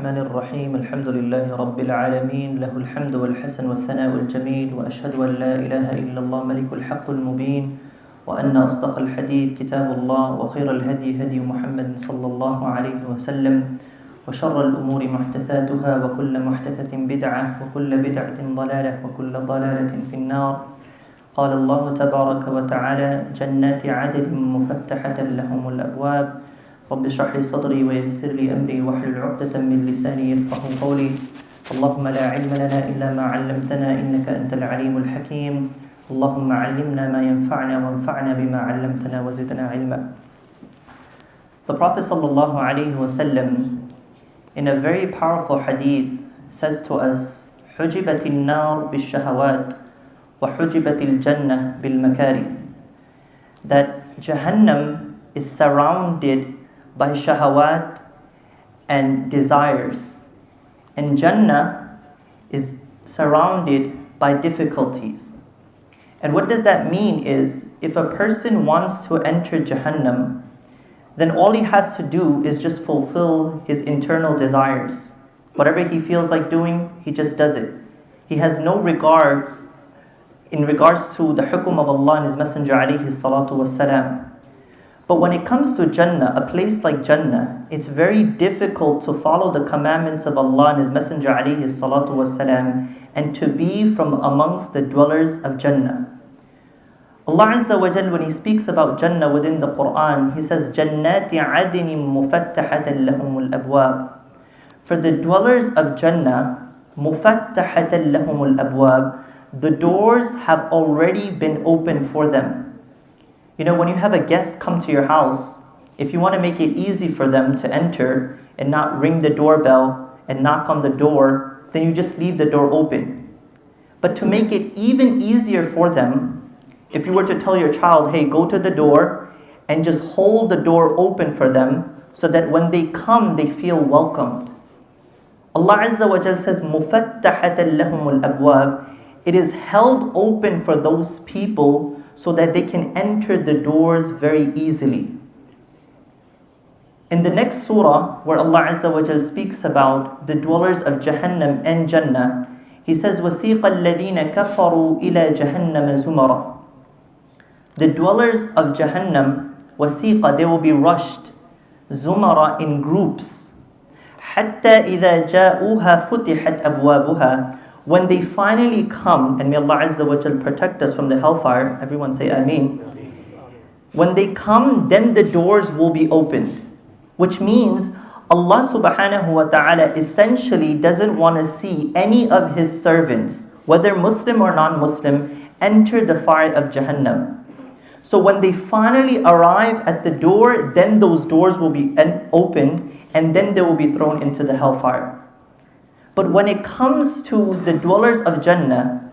الرحمن الرحيم الحمد لله رب العالمين له الحمد والحسن والثناء الجميل وأشهد أن لا إله إلا الله ملك الحق المبين وأن أصدق الحديث كتاب الله وخير الهدي هدي محمد صلى الله عليه وسلم وشر الأمور محدثاتها وكل محدثة بدعة وكل بدعة ضلالة وكل ضلالة في النار. قال الله تبارك وتعالى جنات عدن مفتحة لهم الأبواب رب اشرح لي صدري ويسر لي أمري واحلل عقدة من لساني يفقهوا قولي. اللهم لا علم لنا إلا ما علمتنا إنك أنت العليم الحكيم. اللهم علمنا ما ينفعنا وانفعنا بما علمتنا وزدنا علما. The Prophet sallallahu alaihi wasallam in a very powerful hadith says to us, حُجِبَتِ النَّارُ بِالشَّهَوَاتِ وَحُجِبَتِ الْجَنَّةِ بِالْمَكَارِهِ. That Jahannam is surrounded by shahawat and desires, and Jannah is surrounded by difficulties. And what does that mean is, if a person wants to enter Jahannam, then all he has to do is just fulfill his internal desires. Whatever he feels like doing, he just does it. He has no regards in regards to the hukum of Allah and His Messenger alayhi salatu wassalam. But when it comes to Jannah, a place like Jannah, it's very difficult to follow the commandments of Allah and His Messenger alayhi salatu wasalam and to be from amongst the dwellers of Jannah. Allah Azza wa Jal, when He speaks about Jannah within the Quran, He says, جَنَّاتِ عَدْنٍ مُفَتَّحَةً لَهُمُ الْأَبْوَابِ. For the dwellers of Jannah, مُفَتَّحَةً لَهُمُ الْأَبْوَابِ, the doors have already been opened for them. You know, when you have a guest come to your house, if you want to make it easy for them to enter and not ring the doorbell and knock on the door, then you just leave the door open. But to make it even easier for them, if you were to tell your child, hey, go to the door and just hold the door open for them so that when they come, they feel welcomed. Allah Azza wa Jal says, مُفَتَّحَةً لَهُمُ الْأَبْوَابِ. It is held open for those people so that they can enter the doors very easily. In the next surah, where Allah Azza wa Jal speaks about the dwellers of Jahannam and Jannah, He says, وَسِيقَ الَّذِينَ كَفَرُوا إِلَى جَهَنَّمَ زُمَرًا. The dwellers of Jahannam, wasiqa, they will be rushed, zumara, in groups. حَتَّى إِذَا جَاءُوهَا فُتِحَتْ أَبْوَابُهَا. When they finally come, and may Allah Azza wa Jal protect us from the hellfire, everyone say Ameen. When they come, then the doors will be opened. Which means Allah subhanahu wa ta'ala essentially doesn't want to see any of His servants, whether Muslim or non-Muslim, enter the fire of Jahannam. So when they finally arrive at the door, then those doors will be opened, and then they will be thrown into the hellfire. But when it comes to the dwellers of Jannah,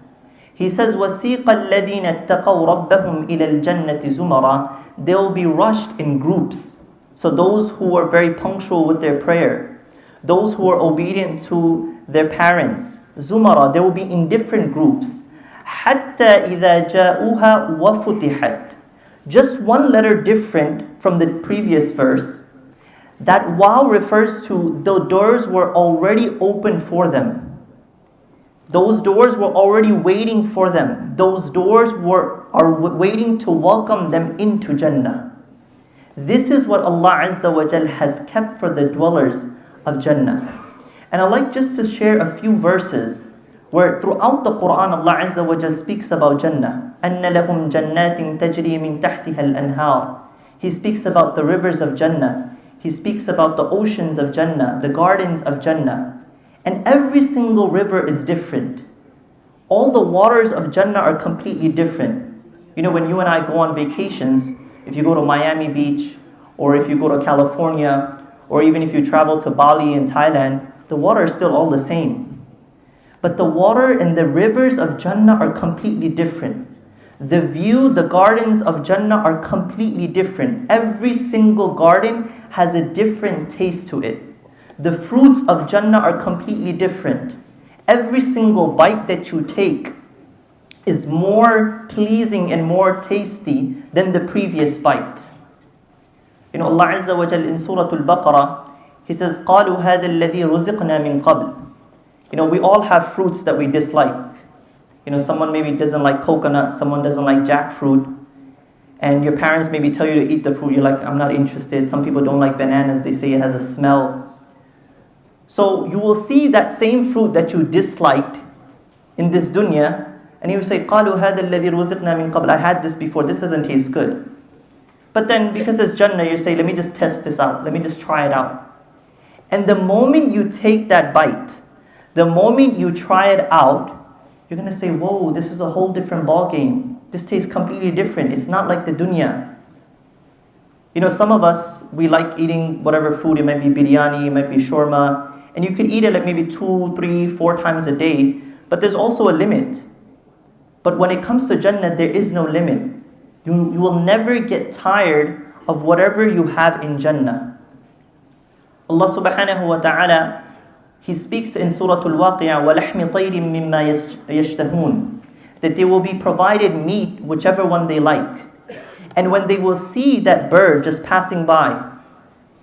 He says, وَسِيقَ الَّذِينَ اتَّقَوْا رَبَّهُمْ إِلَى الْجَنَّةِ زُمَرًا. They will be rushed in groups. So those who are very punctual with their prayer, those who are obedient to their parents, zumara, they will be in different groups. حَتَّى إِذَا جَاءُوهَا وَفُتِحَتْ. Just one letter different from the previous verse. That wow refers to the doors were already open for them. Those doors were already waiting for them. Those doors are waiting to welcome them into Jannah. This is what Allah Azza wa Jal has kept for the dwellers of Jannah. And I'd like just to share a few verses where throughout the Quran Allah Azza wa Jal speaks about Jannah. أَنَّ لَهُمْ جَنَّاتٍ تَجْرِي مِن تَحْتِهَا الْأَنْهَارِ. He speaks about the rivers of Jannah. He speaks about the oceans of Jannah, the gardens of Jannah. And every single river is different. All the waters of Jannah are completely different. You know, when you and I go on vacations, if you go to Miami Beach, or if you go to California, or even if you travel to Bali in Thailand, the water is still all the same. But the water and the rivers of Jannah are completely different. The view, the gardens of Jannah are completely different. Every single garden has a different taste to it. The fruits of Jannah are completely different. Every single bite that you take is more pleasing and more tasty than the previous bite. You know, Allah Azza wa Jal in Surah Al-Baqarah, He says, قَالُوا هَذَا الَّذِي رُزِقْنَا مِن قَبْلِ. We all have fruits that we dislike. Someone maybe doesn't like coconut, someone doesn't like jackfruit. And your parents maybe tell you to eat the fruit. You're like, I'm not interested. Some people don't like bananas. They say it has a smell. So you will see that same fruit that you disliked in this dunya, and you will say, قَالُوا هَذَا الَّذِي رُزِقْنَا مِن قَبْلِ. I had this before. This doesn't taste good. But then because it's Jannah, you say, let me just test this out. Let me just try it out. And the moment you take that bite, the moment you try it out, you're going to say, whoa, this is a whole different ball game. This tastes completely different. It's not like the dunya. Some of us, we like eating whatever food. It might be biryani, it might be shawarma. And you could eat it like maybe 2, 3, 4 times a day. But there's also a limit. But when it comes to Jannah, there is no limit. You will never get tired of whatever you have in Jannah. Allah subhanahu wa ta'ala, He speaks in Surah Al-Waqi'ah, وَلَحْمِ طَيْرٍ مِّمَّا يَشْتَهُونَ, that they will be provided meat, whichever one they like. And when they will see that bird just passing by,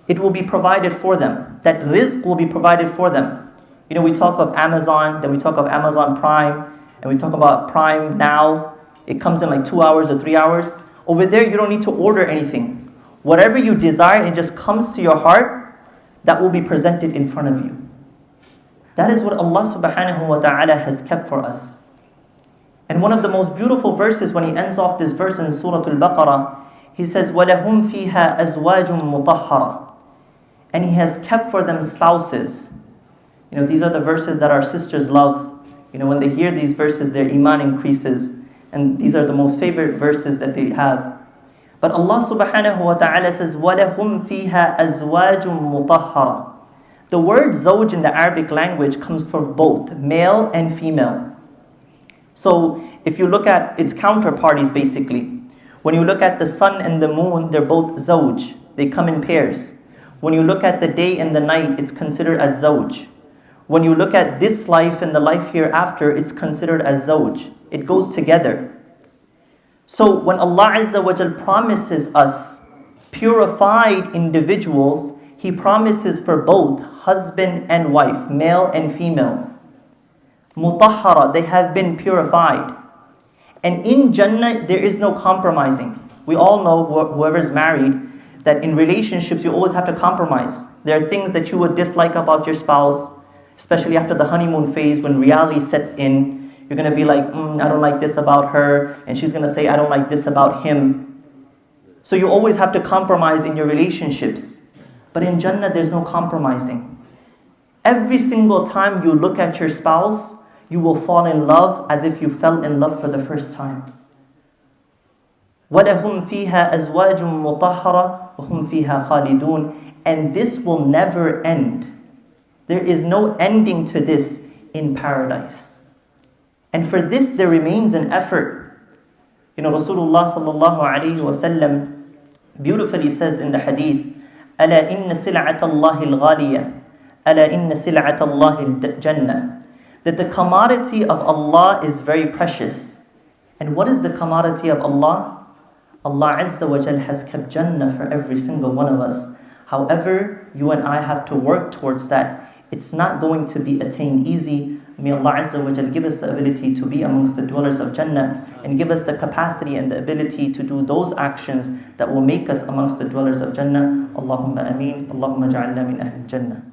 it will be provided for them. That rizq will be provided for them. We talk of Amazon, then we talk of Amazon Prime, and we talk about Prime Now. It comes in like 2 hours or 3 hours. Over there, you don't need to order anything. Whatever you desire, it just comes to your heart, that will be presented in front of you. That is what Allah subhanahu wa ta'ala has kept for us. And one of the most beautiful verses, when he ends off this verse in Surah Al-Baqarah, he says, وَلَهُمْ فِيهَا أَزْوَاجٌ مُطَهَّرَةٌ. And he has kept for them spouses. These are the verses that our sisters love. When they hear these verses, their iman increases. And these are the most favorite verses that they have. But Allah subhanahu wa ta'ala says, وَلَهُمْ فِيهَا أَزْوَاجٌ مُطَهَّرَةٌ. The word zawj in the Arabic language comes from both male and female. So if you look at its counterparties basically, when you look at the sun and the moon, they're both zawj. They come in pairs. When you look at the day and the night, it's considered as zawj. When you look at this life and the life hereafter, it's considered as zawj. It goes together. So when Allah Azza wa Jal promises us purified individuals, He promises for both husband and wife, male and female. Mutahhara, they have been purified. And in Jannah, there is no compromising. We all know, whoever's married, that in relationships, you always have to compromise. There are things that you would dislike about your spouse, especially after the honeymoon phase, when reality sets in. You're going to be like, I don't like this about her. And she's going to say, I don't like this about him. So you always have to compromise in your relationships. But in Jannah, there's no compromising. Every single time you look at your spouse, you will fall in love as if you fell in love for the first time. وَلَهُمْ فِيهَا أَزْوَاجٌ مُطَهَّرَةٌ وَهُمْ فِيهَا خَالِدُونَ. And this will never end. There is no ending to this in paradise. And for this, there remains an effort. Rasulullah sallallahu alayhi wa sallam beautifully says in the hadith, أَلَا إِنَّ سِلْعَةَ اللَّهِ الْغَالِيَةِ أَلَا إِنَّ سِلْعَةَ اللَّهِ الْجَنَّةِ. That the commodity of Allah is very precious. And what is the commodity of Allah? Allah Azza wa Jal has kept Jannah for every single one of us. However, you and I have to work towards that. It's not going to be attained easy. May Allah Azza wa Jal give us the ability to be amongst the dwellers of Jannah, and give us the capacity and the ability to do those actions that will make us amongst the dwellers of Jannah. Allahumma ameen. Allahumma ja'alna min ahli Jannah.